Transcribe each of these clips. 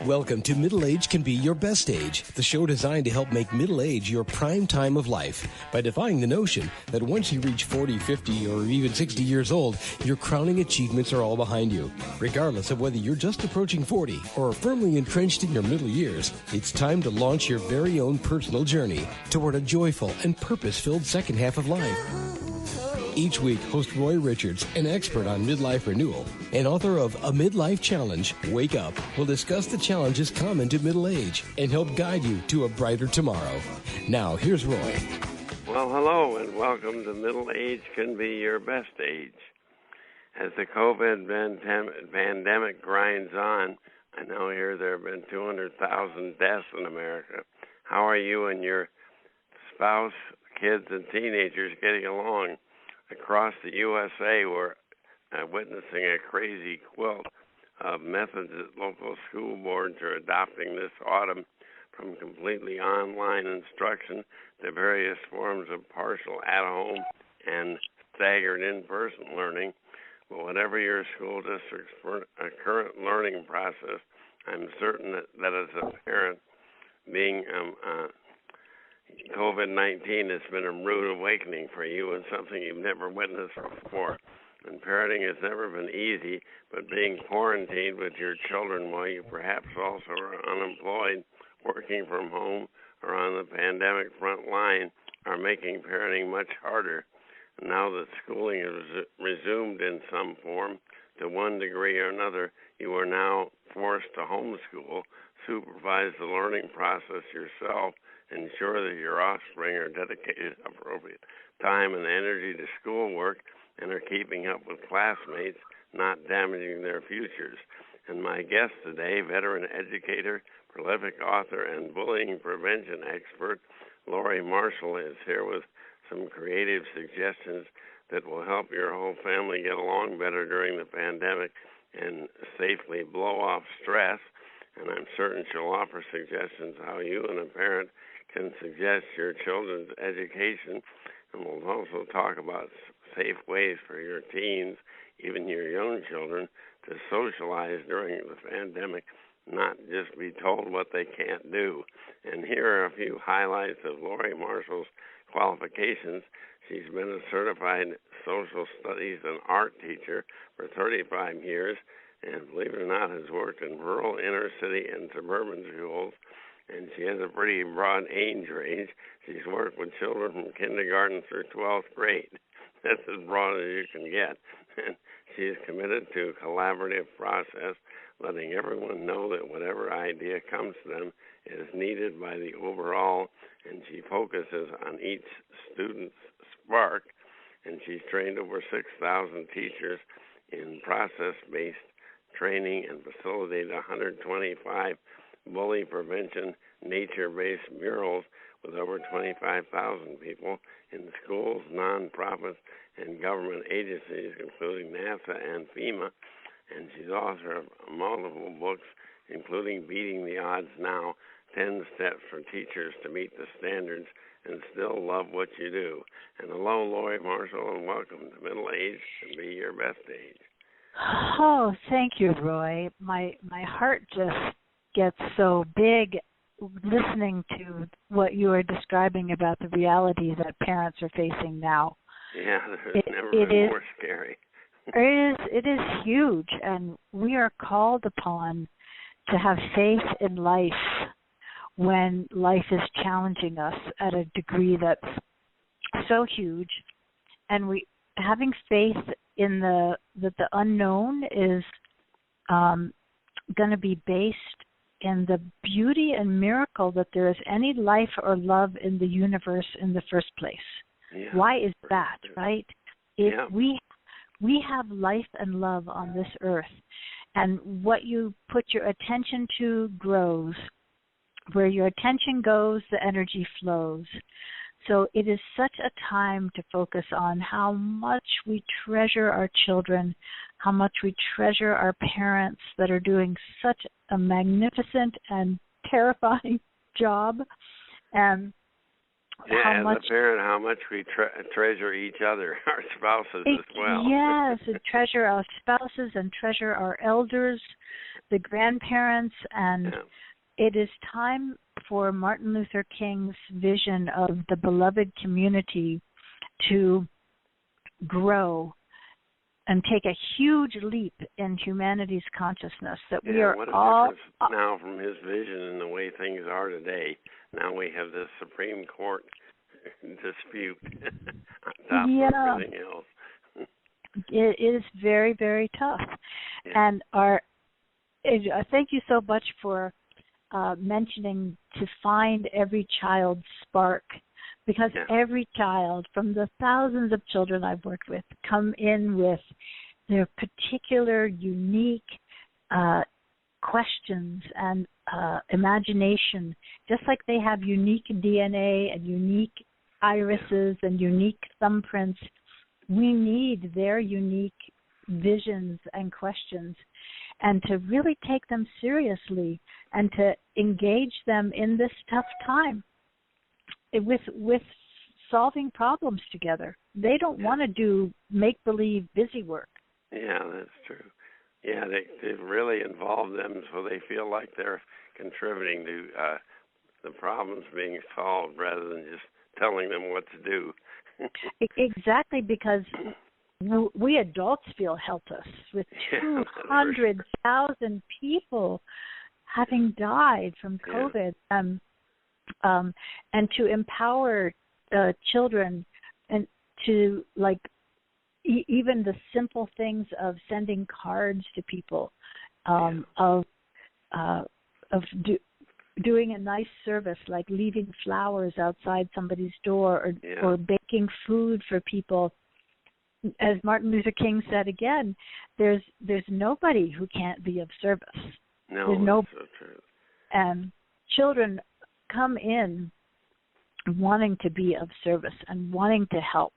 Welcome to Middle Age Can Be Your Best Age, the show designed to help make middle age your prime time of life by defying the notion that once you reach 40, 50, or even 60 years old, your crowning achievements are all behind you. Regardless of whether you're just approaching 40 or firmly entrenched in your middle years, it's time to launch your very own personal journey toward a joyful and purpose-filled second half of life. Each week, host Roy Richards, an expert on midlife renewal and author of A Midlife Challenge, Wake Up, will discuss the challenges common to middle age and help guide you to a brighter tomorrow. Now, here's Roy. Well, hello, and welcome to Middle Age Can Be Your Best Age. As the COVID pandemic grinds on, I now hear there have been 200,000 deaths in America. How are you and your spouse, kids, and teenagers getting along? Across the USA, we're witnessing a crazy quilt of methods that local school boards are adopting this autumn, from completely online instruction to various forms of partial at-home and staggered in-person learning. But whatever your school district's current learning process, I'm certain that as a parent, being COVID-19 has been a rude awakening for you and something you've never witnessed before. And parenting has never been easy, but being quarantined with your children while you perhaps also are unemployed, working from home, or on the pandemic front line are making parenting much harder. And now that schooling has resumed in some form, to one degree or another, you are now forced to homeschool, supervise the learning process yourself, ensure that your offspring are dedicated appropriate time and energy to schoolwork and are keeping up with classmates, not damaging their futures. And my guest today, veteran educator, prolific author, and bullying prevention expert, Laurie Marshall, is here with some creative suggestions that will help your whole family get along better during the pandemic and safely blow off stress. And I'm certain she'll offer suggestions how you and a parent can suggest your children's education, and we'll also talk about safe ways for your teens, even your young children, to socialize during the pandemic, not just be told what they can't do. And here are a few highlights of Laurie Marshall's qualifications. She's been a certified social studies and art teacher for 35 years, and believe it or not, has worked in rural, inner city, and suburban schools. And she has a pretty broad age range. She's worked with children from kindergarten through 12th grade. That's as broad as you can get. And she is committed to a collaborative process, letting everyone know that whatever idea comes to them is needed by the overall, and she focuses on each student's spark. And she's trained over 6,000 teachers in process-based training and facilitated 125 bully prevention nature-based murals with over 25,000 people in schools, nonprofits, and government agencies, including NASA and FEMA. And she's author of multiple books, including Beating the Odds Now, 10 Steps for Teachers to Meet the Standards and Still Love What You Do. And hello, Laurie Marshall, and welcome to Middle Age Can Be Your Best Age. Oh, thank you, Roy. My heart just gets so big listening to what you are describing about the reality that parents are facing now. Yeah, there's never been more scary. It is huge, and we are called upon to have faith in life when life is challenging us at a degree that's so huge, and having faith in that the unknown is going to be based in the beauty and miracle that there is any life or love in the universe in the first place. Yeah. Why is that, right? Yeah. We have life and love on this earth, and what you put your attention to grows. Where your attention goes, the energy flows. So it is such a time to focus on how much we treasure our children, how much we treasure our parents that are doing such a magnificent and terrifying job, and as a parent, how much we treasure each other, our spouses as well. Yes, and treasure our spouses and treasure our elders the grandparents, and Yeah. it is time for Martin Luther King's vision of the beloved community to grow and take a huge leap in humanity's consciousness, that we are what a all difference now from his vision and the way things are today. Now we have this Supreme Court dispute on top of everything else. It is very, very tough. Yeah. And thank you so much for mentioning to find every child's spark, because every child, from the thousands of children I've worked with, come in with their particular unique questions and imagination, just like they have unique DNA and unique irises and unique thumbprints. We need their unique visions and questions, and to really take them seriously and to engage them in this tough time with solving problems together. They don't want to do make-believe busy work. Yeah, that's true. Yeah, they really involve them so they feel like they're contributing to the problems being solved rather than just telling them what to do. Exactly, because we adults feel helpless with 200,000 people having died from COVID, and to empower children and to even the simple things of sending cards to people, of doing a nice service like leaving flowers outside somebody's door, or baking food for people. As Martin Luther King said again, there's nobody who can't be of service. No, that's so true. And children come in wanting to be of service and wanting to help.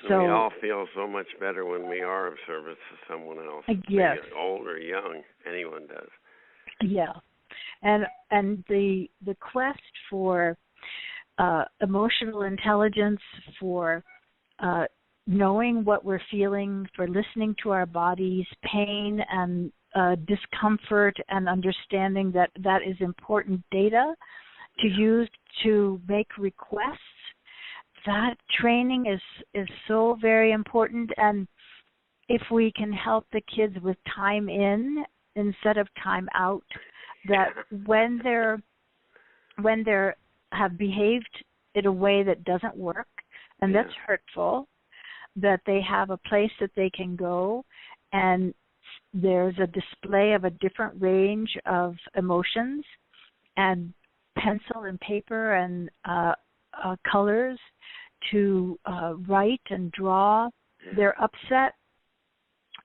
So we all feel so much better when we are of service to someone else. Yes. Be it old or young, anyone does. Yeah. And the quest for emotional intelligence, for knowing what we're feeling, for listening to our bodies, pain and discomfort, and understanding that is important data to use to make requests. That training is so very important. And if we can help the kids with time in instead of time out, that when they have behaved in a way that doesn't work and that's hurtful, that they have a place that they can go, and there's a display of a different range of emotions, and pencil and paper and colors to write and draw their upset,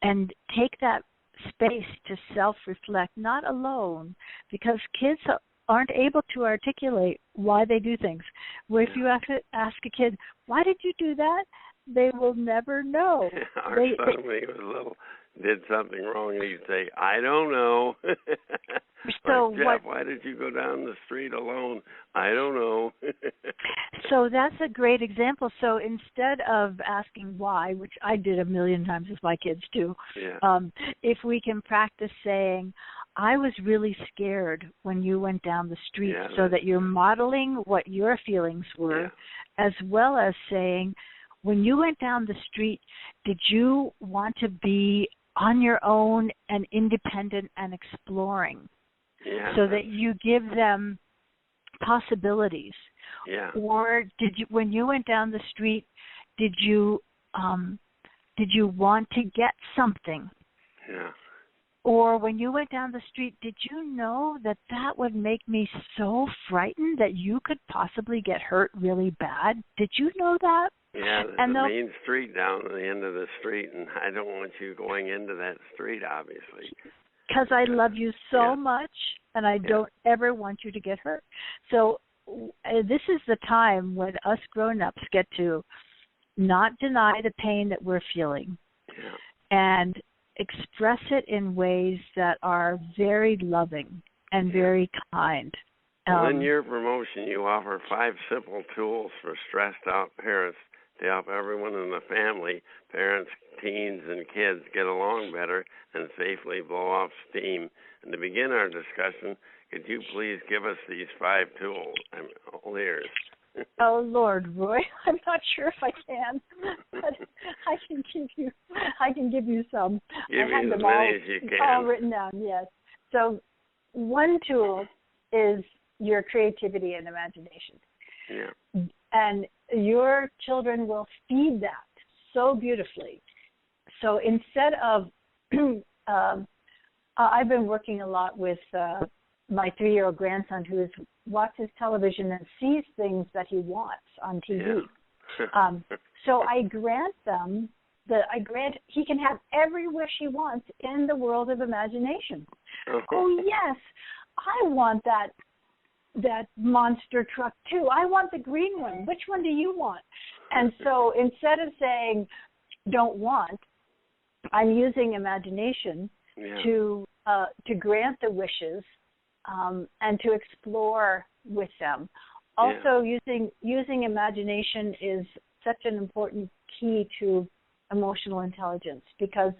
and take that space to self-reflect, not alone, because kids aren't able to articulate why they do things. Where if you have to ask a kid, why did you do that? They will never know. Our son, when he was little, did something wrong, and he'd say, I don't know. So Jeff, why did you go down the street alone? I don't know. So that's a great example. So instead of asking why, which I did a million times with my kids too, if we can practice saying, I was really scared when you went down the street, so that you're modeling what your feelings were, as well as saying, when you went down the street, did you want to be on your own and independent and exploring? So that you give them possibilities. Or did you, when you went down the street, did you want to get something? Or when you went down the street, did you know that would make me so frightened that you could possibly get hurt really bad? Did you know that? Yeah, there's a main street down at the end of the street, and I don't want you going into that street, obviously. Because I love you so much, and I don't ever want you to get hurt. So this is the time when us grown-ups get to not deny the pain that we're feeling and express it in ways that are very loving and very kind. Well, in your promotion, you offer 5 simple tools for stressed-out parents to help everyone in the family, parents, teens, and kids get along better and safely blow off steam. And to begin our discussion, could you please give us these 5 tools? I'm all ears. Oh, Lord, Roy, I'm not sure if I can, but I can give you some. Give I have me as them many as you can. all written down, yes. So one tool is your creativity and imagination. Yeah. And your children will feed that so beautifully. So instead of, I've been working a lot with my 3-year-old grandson who watches television and sees things that he wants on TV. Yeah. So I grant them he can have every wish he wants in the world of imagination. Oh yes, I want that monster truck too. I want the green one. Which one do you want? And so instead of saying don't want, I'm using imagination to grant the wishes and to explore with them. Also, using imagination is such an important key to emotional intelligence because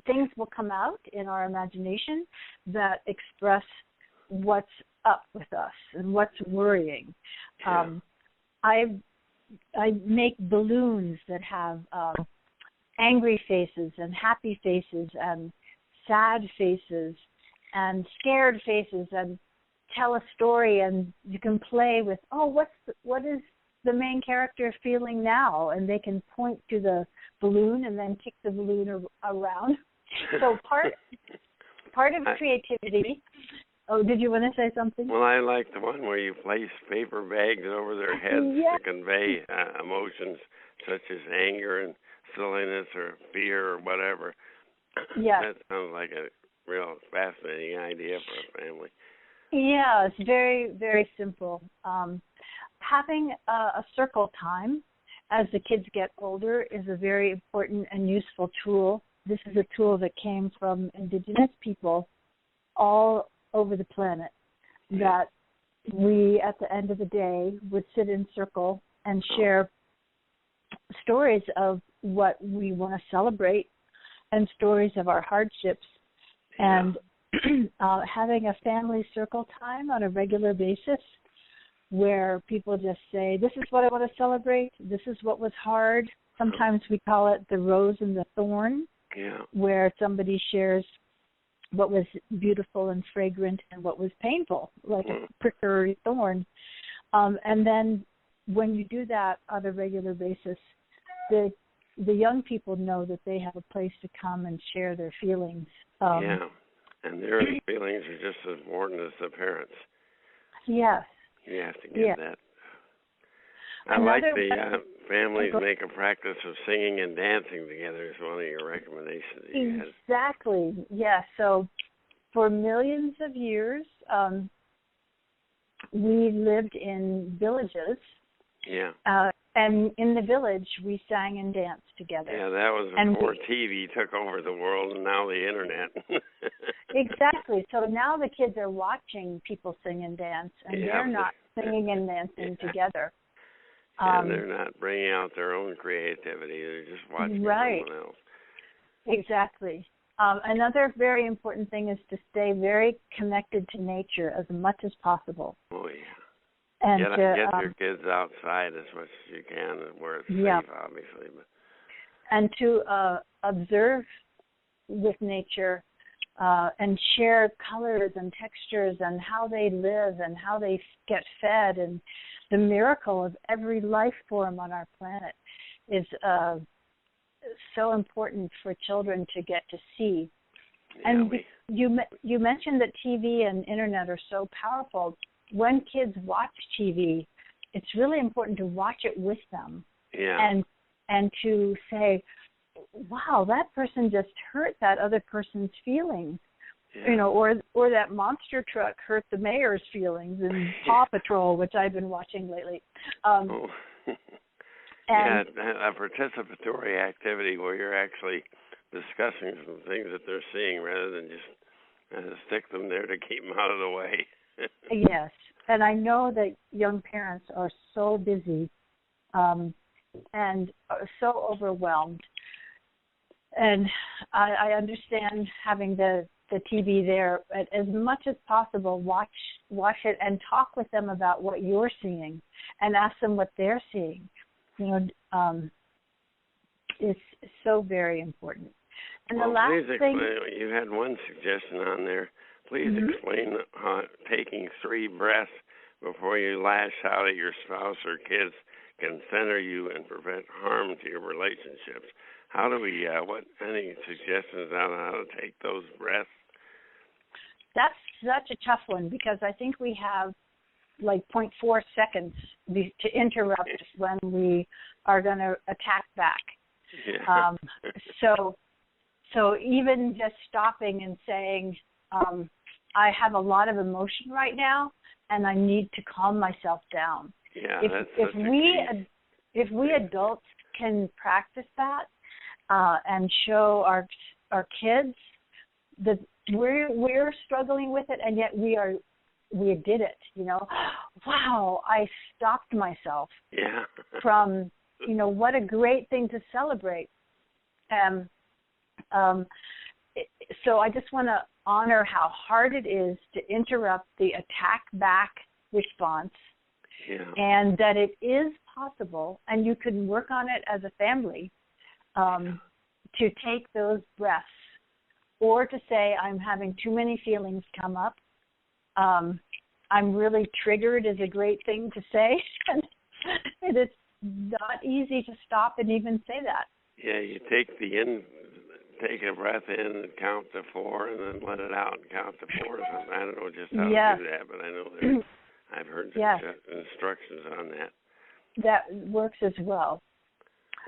things will come out in our imagination that express what's up with us and what's worrying. I make balloons that have angry faces and happy faces and sad faces and scared faces, and tell a story, and you can play with, what is the main character feeling now? And they can point to the balloon and then kick the balloon around. So part of creativity. Oh, did you want to say something? Well, I like the one where you place paper bags over their heads to convey emotions such as anger and silliness or fear or whatever. Yeah. That sounds like a real fascinating idea for a family. Yeah, it's very, very simple. Having a circle time as the kids get older is a very important and useful tool. This is a tool that came from indigenous people all over the planet, that we, at the end of the day, would sit in circle and share stories of what we want to celebrate and stories of our hardships. And having a family circle time on a regular basis where people just say, this is what I want to celebrate, this is what was hard. Sometimes we call it the rose and the thorn, where somebody shares what was beautiful and fragrant and what was painful, like a prickly thorn. And then when you do that on a regular basis, the young people know that they have a place to come and share their feelings. And their feelings are just as important as the parents. Yes. You have to get that. I like the families make a practice of singing and dancing together is one of your recommendations. Exactly. Yes. So for millions of years, we lived in villages. Yeah. And in the village, we sang and danced together. Yeah, that was before TV took over the world and now the Internet. Exactly. So now the kids are watching people sing and dance, and they're not singing and dancing together. And they're not bringing out their own creativity. They're just watching someone else. Exactly. Another very important thing is to stay very connected to nature as much as possible. Oh, yeah. And get your kids outside as much as you can where it's safe, obviously. And to observe with nature and share colors and textures and how they live and how they get fed, and the miracle of every life form on our planet is so important for children to get to see. Yeah, and you mentioned that TV and Internet are so powerful. When kids watch TV, it's really important to watch it with them. Yeah. And to say, wow, that person just hurt that other person's feelings. Yeah. Or that monster truck hurt the mayor's feelings in Paw Patrol, which I've been watching lately. And a participatory activity where you're actually discussing some things that they're seeing rather than just stick them there to keep them out of the way. Yes, and I know that young parents are so busy and so overwhelmed. And I understand having the TV there, but as much as possible, watch it and talk with them about what you're seeing and ask them what they're seeing. It's so very important. And the last thing, you had one suggestion on there. Please explain how taking 3 breaths before you lash out at your spouse or kids can center you and prevent harm to your relationships. How do we, any suggestions on how to take those breaths? That's such a tough one because I think we have like 0.4 seconds to interrupt when we are going to attack back. Yeah. So even just stopping and saying, I have a lot of emotion right now, and I need to calm myself down. Yeah, If we adults can practice that and show our kids that we're struggling with it, and yet we did it. Wow, I stopped myself. Yeah. From what a great thing to celebrate. So I just want to honor how hard it is to interrupt the attack back response, and that it is possible, and you can work on it as a family, to take those breaths, or to say, I'm having too many feelings come up. I'm really triggered is a great thing to say, and it's not easy to stop and even say that. Yeah, you take a breath in and count to 4, and then let it out and count to 4. So I don't know just how to do that, but I know I've heard instructions on that. That works as well.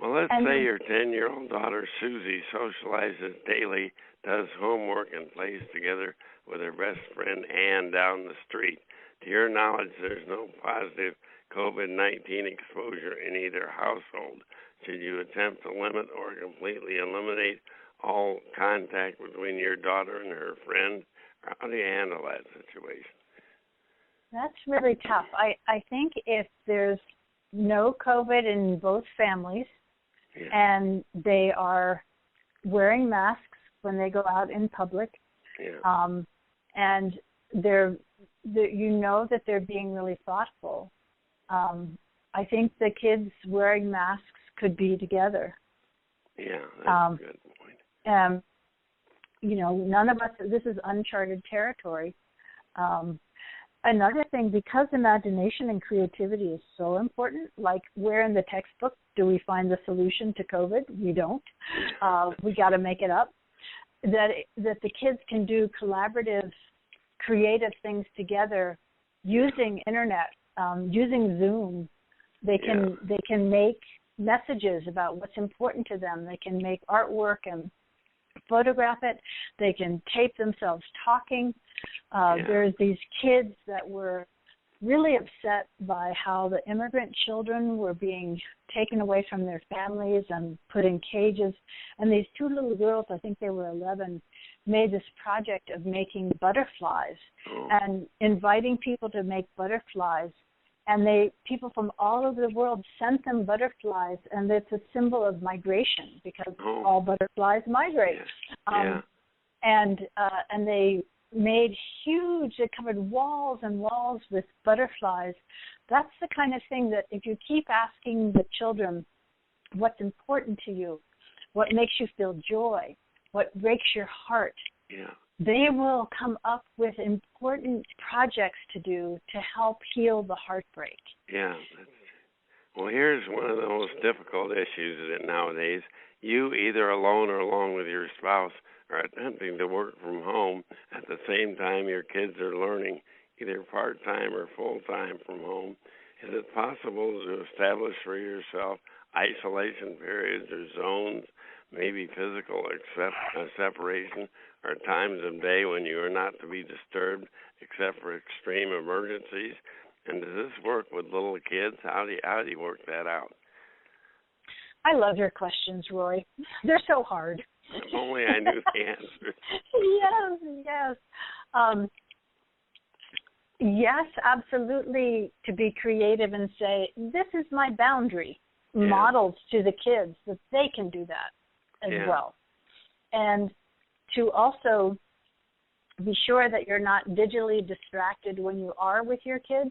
Well, let's say your 10-year-old daughter, Susie, socializes daily, does homework, and plays together with her best friend, Ann, down the street. To your knowledge, there's no positive COVID-19 exposure in either household. Should you attempt to limit or completely eliminate all contact between your daughter and her friend? How do you handle that situation? That's really tough. I think if there's no COVID in both families, and they are wearing masks when they go out in public, and that they're being really thoughtful, I think the kids wearing masks could be together. Yeah, that's a good point. None of us, this is uncharted territory. Another thing, because imagination and creativity is so important, like where in the textbook do we find the solution to COVID? We don't. We got to make it up. That the kids can do collaborative, creative things together using internet, using Zoom. They can make messages about what's important to them. They can make artwork and photograph it. They can tape themselves talking. There's these kids that were really upset by how the immigrant children were being taken away from their families and put in cages. And these 2 little girls, I think they were 11, made this project of making butterflies and inviting people to make butterflies. And people from all over the world sent them butterflies, and it's a symbol of migration because all butterflies migrate. And they made huge, they covered walls and walls with butterflies. That's the kind of thing that if you keep asking the children what's important to you, what makes you feel joy, what breaks your heart, they will come up with important projects to do to help heal the heartbreak. Yeah. Well, here's one of the most difficult issues nowadays. You, either alone or along with your spouse, are attempting to work from home at the same time your kids are learning, either part-time or full-time from home. Is it possible to establish for yourself isolation periods or zones, maybe physical separation, or times of day when you are not to be disturbed except for extreme emergencies? And does this work with little kids? How do you work that out? I love your questions, Roy. They're so hard. If only I knew the answer. Yes. Yes, absolutely, to be creative and say, this is my boundary. models to the kids that they can do that as well. And to also be sure that you're not digitally distracted when you are with your kids,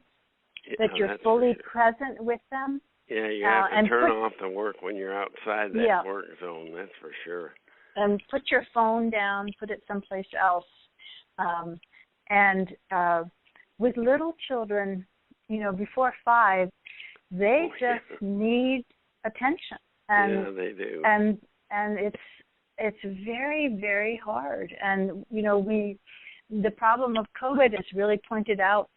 that you're fully present with them. Yeah, you have to turn off the work when you're outside that work zone, that's for sure. And put your phone down, put it someplace else. With little children, before 5, they just need attention. And, they do. And it's very, very hard. And, the problem of COVID has really pointed out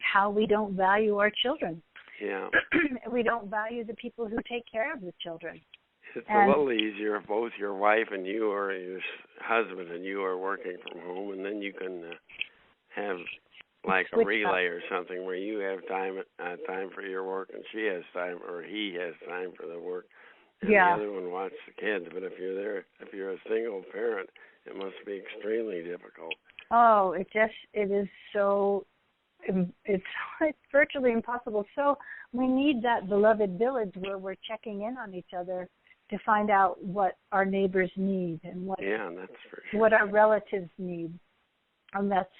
how we don't value our children. Yeah. We don't value the people who take care of the children. It's a little easier if both your wife and you or your husband and you are working from home, and then you can have like a relay or something where you have time for your work and she has time, or he has time for the work, and the other one watches the kids. But if you're a single parent, it must be extremely difficult. Oh, it is so. It's virtually impossible. So we need that beloved village where we're checking in on each other to find out what our neighbors need and what that's for sure. what our relatives need, and that's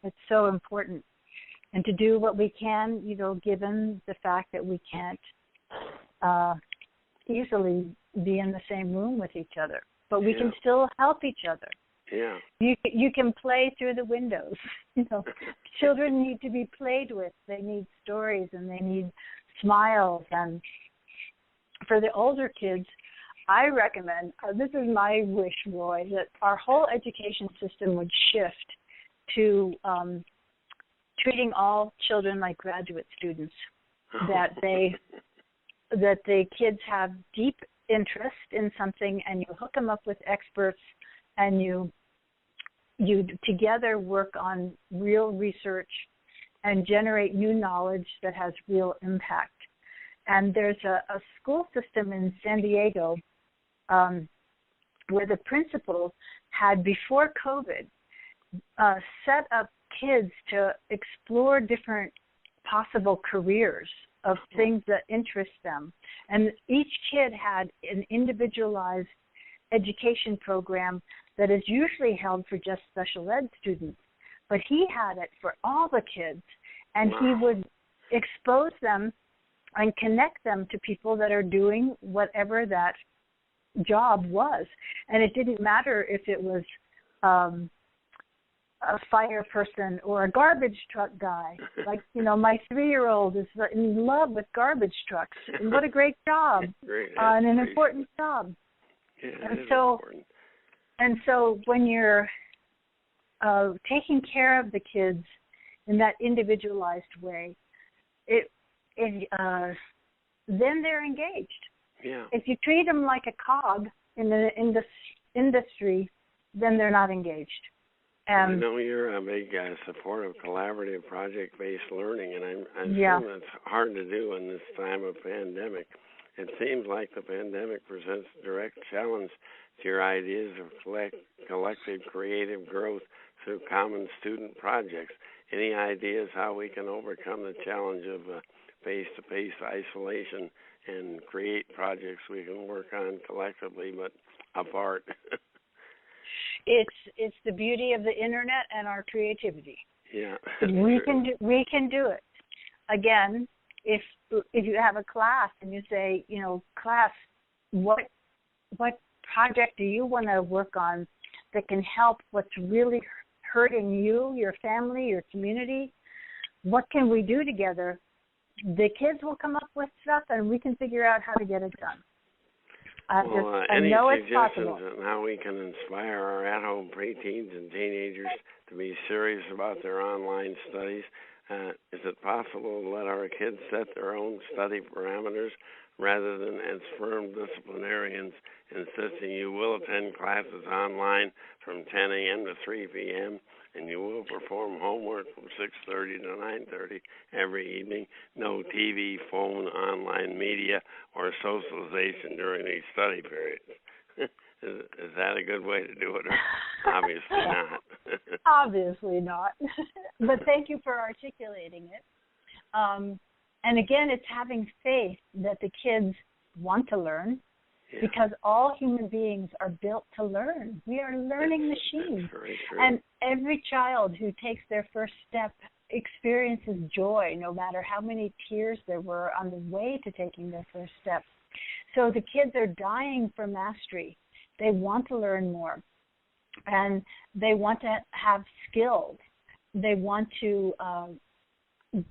it's so important. And to do what we can, given the fact that we can't easily be in the same room with each other, but we can still help each other. Yeah. You can play through the windows. Children need to be played with. They need stories and they need smiles. And for the older kids, I recommend, this is my wish, Roy, that our whole education system would shift to treating all children like graduate students, that the kids have deep interest in something and you hook them up with experts and you together work on real research and generate new knowledge that has real impact. And there's a school system in San Diego where the principal had, before COVID, set up kids to explore different possible careers of things that interest them. And each kid had an individualized education program that is usually held for just special ed students. But he had it for all the kids, and he would expose them and connect them to people that are doing whatever that job was. And it didn't matter if it was a fire person or a garbage truck guy. Like, my 3-year-old is in love with garbage trucks. And what a great job. And an important job. Yeah, and so when you're taking care of the kids in that individualized way, then they're engaged. Yeah. If you treat them like a cog in the industry, then they're not engaged. I know you're a big supporter of collaborative project-based learning, and I assume it's hard to do in this time of pandemic. It seems like the pandemic presents a direct challenge to your ideas of collective creative growth through common student projects. Any ideas how we can overcome the challenge of face-to-face isolation and create projects we can work on collectively but apart? It's the beauty of the internet and our creativity. Yeah, we can do it. Again, if you have a class and you say, class, what project do you want to work on that can help what's really hurting you, your family, your community? What can we do together? The kids will come up with stuff, and we can figure out how to get it done. I know it's possible. Any suggestions on how we can inspire our at-home preteens and teenagers to be serious about their online studies? Is it possible to let our kids set their own study parameters rather than as firm disciplinarians insisting you will attend classes online from 10 a.m. to 3 p.m. and you will perform homework from 6:30 to 9:30 every evening? No TV, phone, online media, or socialization during these study periods. Is that a good way to do it? Obviously not. Obviously not. But thank you for articulating it. And again, it's having faith that the kids want to learn, because all human beings are built to learn. We are learning machines. That's very true. And every child who takes their first step experiences joy, no matter how many tears there were on the way to taking their first step. So the kids are dying for mastery. They want to learn more, and they want to have skills. They want to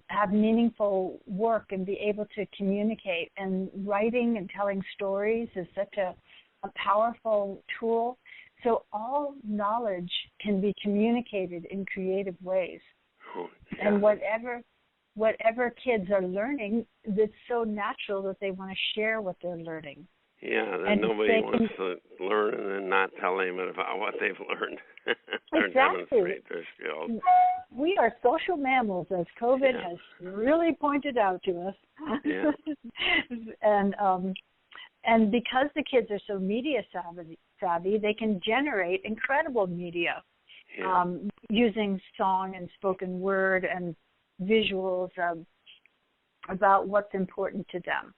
have meaningful work and be able to communicate. And writing and telling stories is such a powerful tool. So all knowledge can be communicated in creative ways. Oh, yeah. And whatever kids are learning, it's so natural that they want to share what they're learning. Yeah, then nobody wants to learn and then not tell them about what they've learned or demonstrate their skills. We are social mammals, as COVID has really pointed out to us. Yeah. And because the kids are so media savvy, they can generate incredible media using song and spoken word and visuals about what's important to them.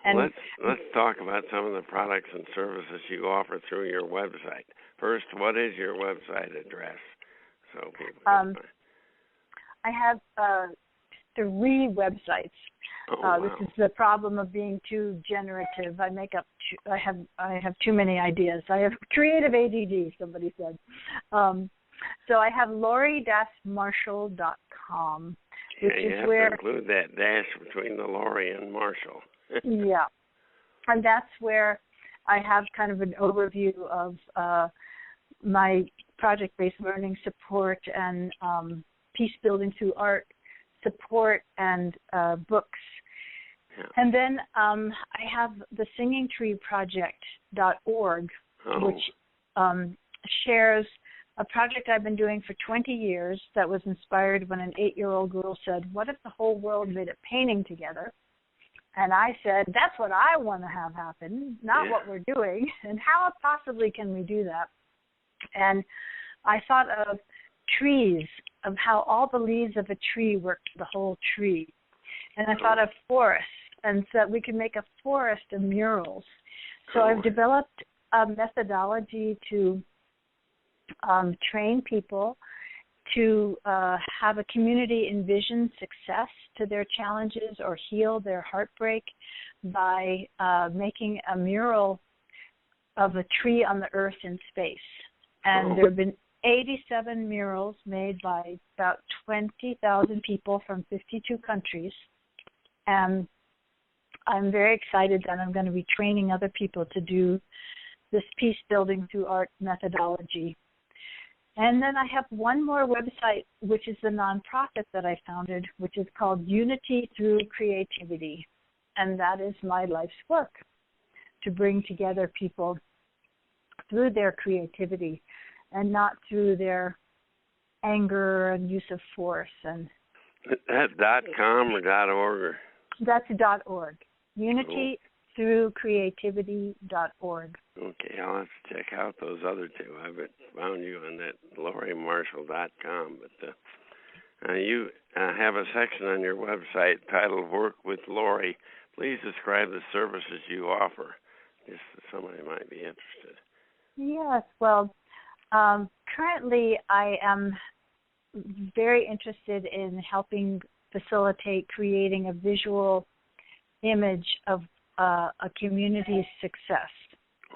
And let's talk about some of the products and services you offer through your website. First, what is your website address? So people can I have 3 websites. This is the problem of being too generative. I have too many ideas. I have creative ADD, somebody said. So I have Laurie-Marshall.com, which is where to include that dash between the Laurie and Marshall. Yeah, and that's where I have kind of an overview of my project-based learning support and peace building through art support and books. Yeah. And then I have the singingtreeproject.org, which shares a project I've been doing for 20 years that was inspired when an 8-year-old girl said, "What if the whole world made a painting together?" And I said, that's what I want to have happen, not what we're doing. And how possibly can we do that? And I thought of trees, of how all the leaves of a tree work to the whole tree. And I thought of forests, and so that we can make a forest of murals. So I've developed a methodology to train people to have a community envision success to their challenges or heal their heartbreak by making a mural of a tree on the earth in space. And there have been 87 murals made by about 20,000 people from 52 countries. And I'm very excited that I'm going to be training other people to do this peace building through art methodology. And then I have one more website, which is the nonprofit that I founded, which is called Unity Through Creativity. And that is my life's work, to bring together people through their creativity and not through their anger and use of force. And that's .com or .org? That's .org. Unity through creativity.org. Okay, I'll have to check out those other two. I haven't found you on that LaurieMarshall.com, but you have a section on your website titled Work with Laurie. Please describe the services you offer, just so somebody might be interested. Yes, well, currently I am very interested in helping facilitate creating a visual image of a community's success.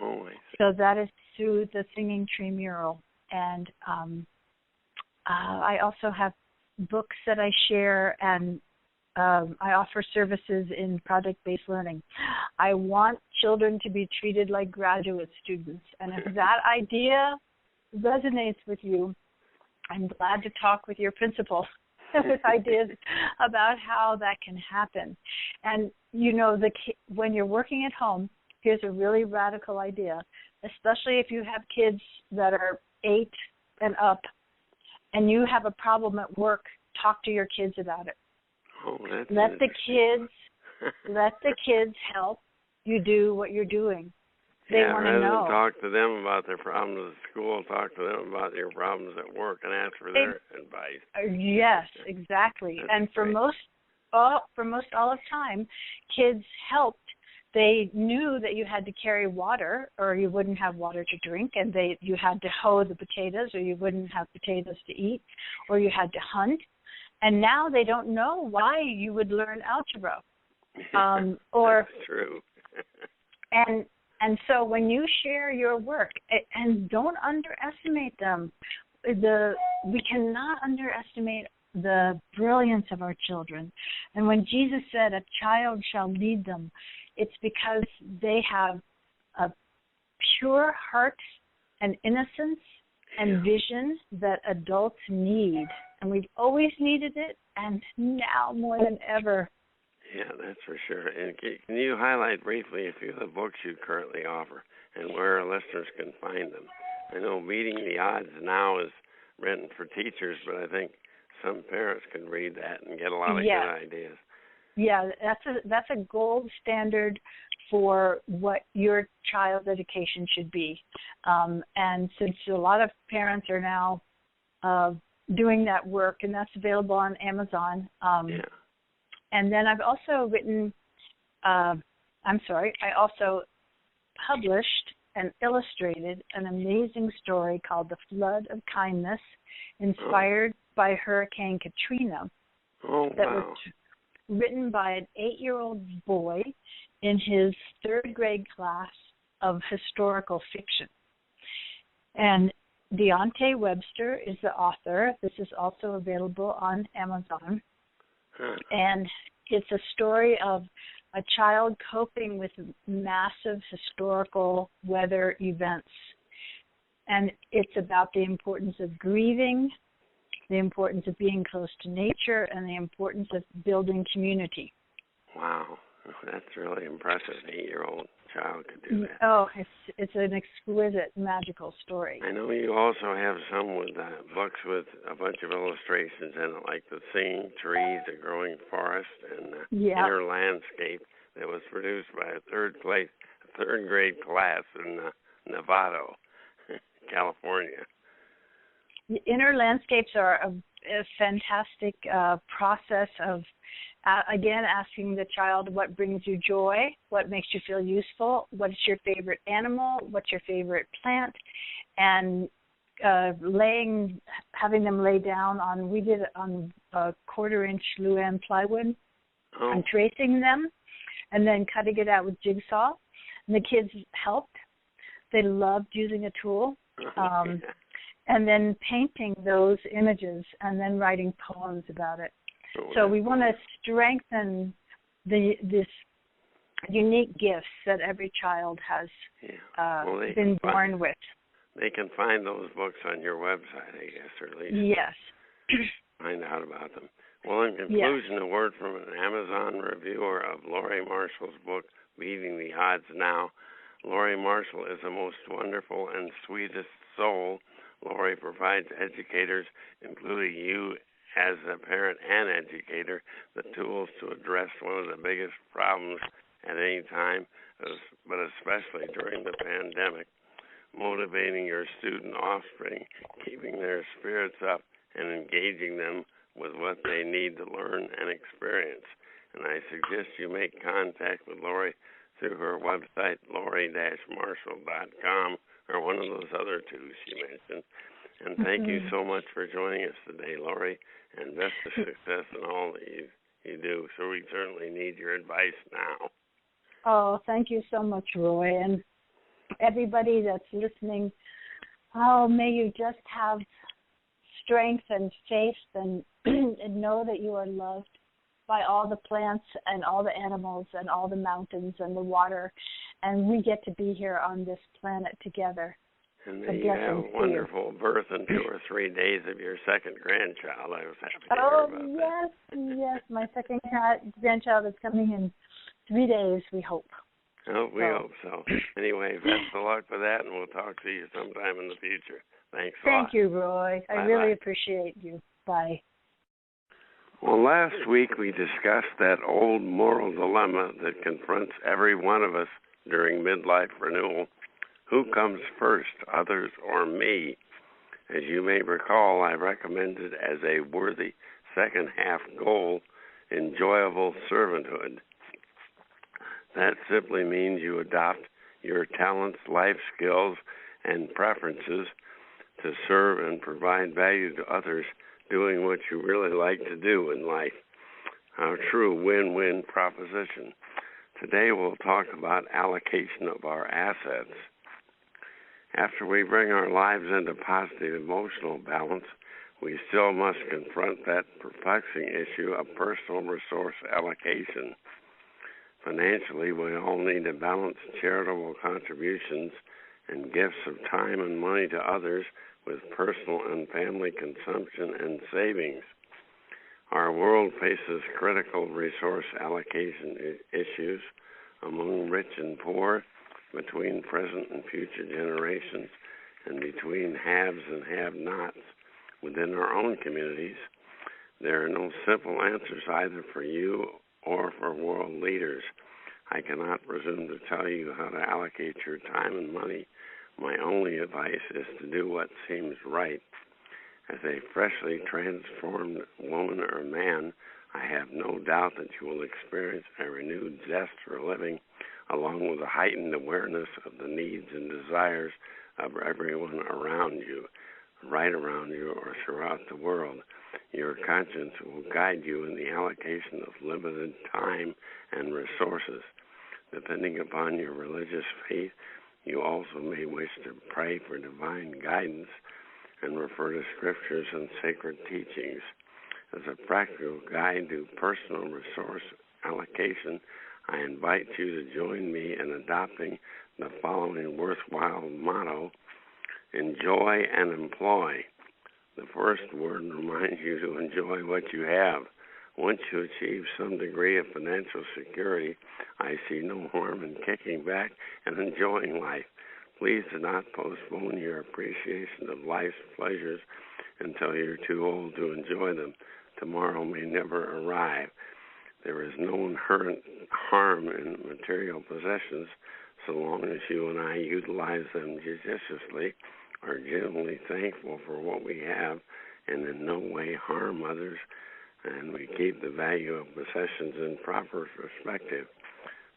Oh, I see. So that is through the Singing Tree mural. And I also have books that I share, and I offer services in project-based learning. I want children to be treated like graduate students. And if that idea resonates with you, I'm glad to talk with your principal with ideas about how that can happen. And, you know, when you're working at home, here's a really radical idea, especially if you have kids that are 8 and up and you have a problem at work, talk to your kids about it. Oh, let the kids help you do what you're doing. They want to know. Rather than talk to them about their problems at school, talk to them about your problems at work and ask for their advice. Yes, exactly. That's and for great. for most all of time, kids helped. They knew that you had to carry water or you wouldn't have water to drink, and you had to hoe the potatoes or you wouldn't have potatoes to eat, or you had to hunt. And now they don't know why you would learn algebra. That's true. and so when you share your work, and don't underestimate them, we cannot underestimate the brilliance of our children. And when Jesus said, "A child shall lead them," it's because they have a pure heart and innocence and vision that adults need. And we've always needed it, and now more than ever. Yeah, that's for sure. And can you highlight briefly a few of the books you currently offer and where our listeners can find them? I know Beating the Odds Now is written for teachers, but I think some parents can read that and get a lot of good ideas. Yeah, that's a gold standard for what your child's education should be. And since a lot of parents are now doing that work, and that's available on Amazon. And then I've also written, I also published and illustrated an amazing story called The Flood of Kindness, inspired by Hurricane Katrina. That was written by an 8-year-old boy in his 3rd grade class of historical fiction. And Deontay Webster is the author. This is also available on Amazon. And it's a story of a child coping with massive historical weather events. And it's about the importance of grieving, the importance of being close to nature, and the importance of building community. Wow, that's really impressive. An 8-year-old child could do that. Oh, it's an exquisite, magical story. I know you also have some with books with a bunch of illustrations in it, like The Singing Trees, The Growing Forest, and Inner Landscape, that was produced by a 3rd grade class in Novato, California. The Inner Landscapes are a fantastic process of, again, asking the child what brings you joy, what makes you feel useful, what's your favorite animal, what's your favorite plant, and having them lay down on, we did it on a 1/4-inch Luan plywood, and tracing them, and then cutting it out with jigsaw. And the kids helped. They loved using a tool. And then painting those images and then writing poems about it. So we want to strengthen this unique gifts that every child has been born with. They can find those books on your website, I guess, or at least find out about them. Well, in conclusion, a word from an Amazon reviewer of Laurie Marshall's book, Beating the Odds Now. Laurie Marshall is the most wonderful and sweetest soul. Laurie provides educators, including you as a parent and educator, the tools to address one of the biggest problems at any time, but especially during the pandemic, motivating your student offspring, keeping their spirits up, and engaging them with what they need to learn and experience. And I suggest you make contact with Laurie through her website, laurie-marshall.com, or one of those other two she mentioned. And thank you so much for joining us today, Laurie, and best of success in all that you do. So we certainly need your advice now. Oh, thank you so much, Roy. And everybody that's listening, may you just have strength and faith and know that you are loved by all the plants and all the animals and all the mountains and the water, and we get to be here on this planet together. And then you have a wonderful birth in 2 or 3 days of your second grandchild. I was happy to hear about that. Yes, my second grandchild is coming in 3 days, we hope. We hope so. Anyway, best of luck with that, and we'll talk to you sometime in the future. Thanks a lot. Thank you, Roy. I really appreciate you. Bye. Well, last week we discussed that old moral dilemma that confronts every one of us during midlife renewal. Who comes first, others or me? As you may recall, I recommended as a worthy second half goal enjoyable servanthood. That simply means you adopt your talents, life skills, and preferences to serve and provide value to others, doing what you really like to do in life. A true win-win proposition. Today we'll talk about allocation of our assets. After we bring our lives into positive emotional balance, we still must confront that perplexing issue of personal resource allocation. Financially, we all need to balance charitable contributions and gifts of time and money to others with personal and family consumption and savings. Our world faces critical resource allocation issues among rich and poor, between present and future generations, and between haves and have-nots within our own communities. There are no simple answers either for you or for world leaders. I cannot presume to tell you how to allocate your time and money. My only advice is to do what seems right. As a freshly transformed woman or man, I have no doubt that you will experience a renewed zest for living, along with a heightened awareness of the needs and desires of everyone around you, right around you or throughout the world. Your conscience will guide you in the allocation of limited time and resources. Depending upon your religious faith, you also may wish to pray for divine guidance and refer to scriptures and sacred teachings. As a practical guide to personal resource allocation, I invite you to join me in adopting the following worthwhile motto: enjoy and employ. The first word reminds you to enjoy what you have. Once you achieve some degree of financial security, I see no harm in kicking back and enjoying life. Please do not postpone your appreciation of life's pleasures until you're too old to enjoy them. Tomorrow may never arrive. There is no inherent harm in material possessions so long as you and I utilize them judiciously, are genuinely thankful for what we have, and in no way harm others, and we keep the value of possessions in proper perspective.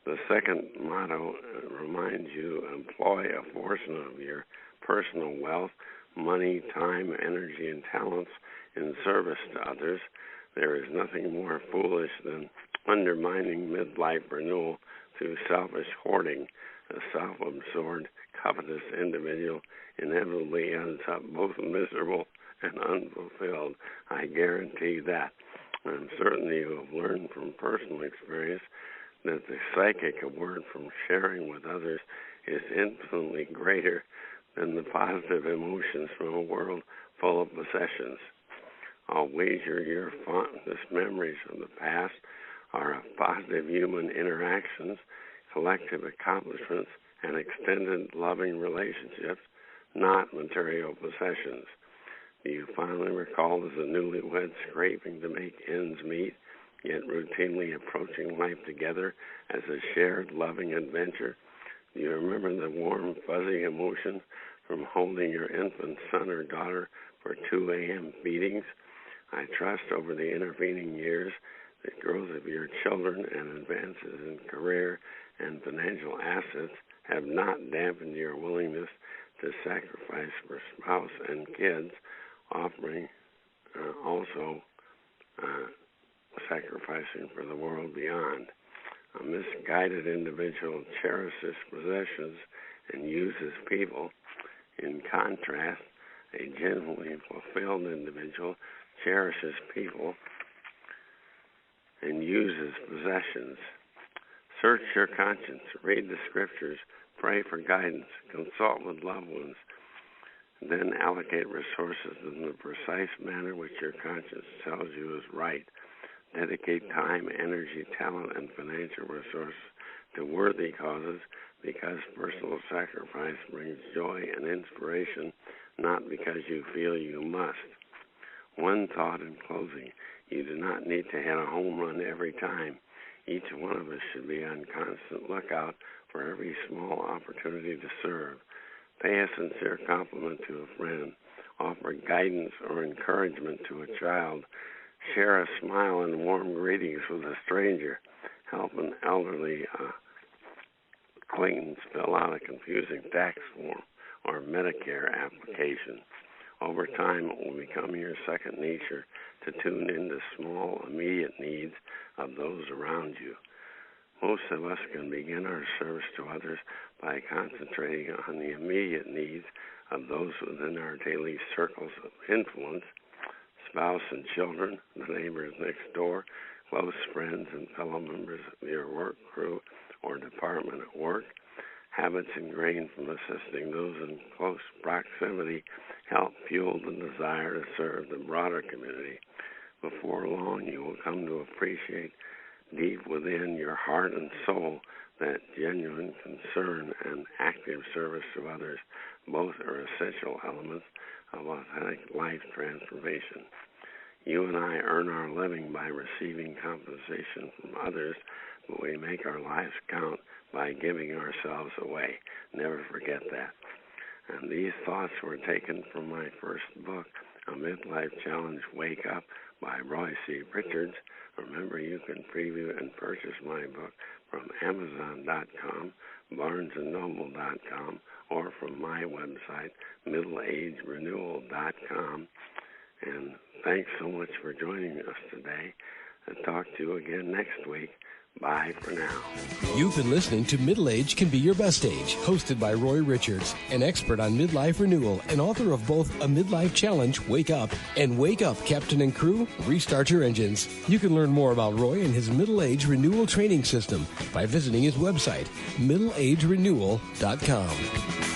The second motto reminds you to employ a portion of your personal wealth, money, time, energy, and talents in service to others. There is nothing more foolish than undermining midlife renewal through selfish hoarding. A self-absorbed, covetous individual inevitably ends up both miserable and unfulfilled. I guarantee that. I'm certain you have learned from personal experience that the psychic award from sharing with others is infinitely greater than the positive emotions from a world full of possessions. I'll wager your fondest memories of the past are of positive human interactions, collective accomplishments, and extended loving relationships, not material possessions. Do you finally recall as a newlywed scraping to make ends meet, yet routinely approaching life together as a shared loving adventure? Do you remember the warm, fuzzy emotion from holding your infant son or daughter for 2 a.m. feedings? I trust over the intervening years the growth of your children and advances in career and financial assets have not dampened your willingness to sacrifice for spouse and kids, offering also sacrificing for the world beyond. A misguided individual cherishes possessions and uses people. In contrast, a genuinely fulfilled individual cherishes people and uses possessions. Search your conscience, read the scriptures, pray for guidance, consult with loved ones, then allocate resources in the precise manner which your conscience tells you is right. Dedicate time, energy, talent, and financial resources to worthy causes because personal sacrifice brings joy and inspiration, not because you feel you must. One thought in closing: you do not need to hit a home run every time. Each one of us should be on constant lookout for every small opportunity to serve. Pay a sincere compliment to a friend. Offer guidance or encouragement to a child. share a smile and warm greetings with a stranger, help an elderly acquaintance fill out a confusing tax form or Medicare application. Over time, it will become your second nature to tune into small, immediate needs of those around you. Most of us can begin our service to others by concentrating on the immediate needs of those within our daily circles of influence, spouse and children, the neighbors next door, close friends and fellow members of your work crew or department at work. Habits ingrained from assisting those in close proximity help fuel the desire to serve the broader community. Before long, you will come to appreciate deep within your heart and soul that genuine concern and active service to others. Both are essential elements of authentic life transformation. You and I earn our living by receiving compensation from others, but we make our lives count by giving ourselves away. Never forget that. And these thoughts were taken from my first book, A Midlife Challenge, Wake Up, by Roy C. Richards. Remember, you can preview and purchase my book from Amazon.com, BarnesandNoble.com, or from my website, MiddleAgeRenewal.com. And thanks so much for joining us today. I'll talk to you again next week. Bye for now. You've been listening to Middle Age Can Be Your Best Age, hosted by Roy Richards, an expert on midlife renewal and author of both A Midlife Challenge, Wake Up, and Wake Up, Captain and Crew, Restart Your Engines. You can learn more about Roy and his Middle Age Renewal Training System by visiting his website, middleagerenewal.com.